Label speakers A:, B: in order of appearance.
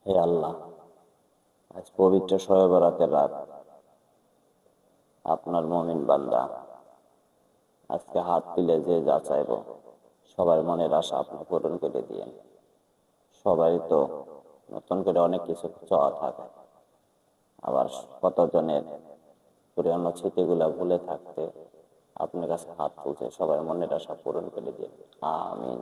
A: হে আল্লাহ, আজ পবিত্র শবে বরাতের রাত, আপনার মুমিন বান্দা আজকে হাত তুলে যে যা চাইব সবার মনের আশা আপনি পূরণ করে দিয়েন। সবাই তো নতুন করে অনেক কিছু চাওয়া থাকে, আবার কতজনের পুরানো স্মৃতিগুলা ভুলে থাকতে আপনার কাছে হাত তুলছে, সবার মনের আশা পূরণ করে দিন, আমিন।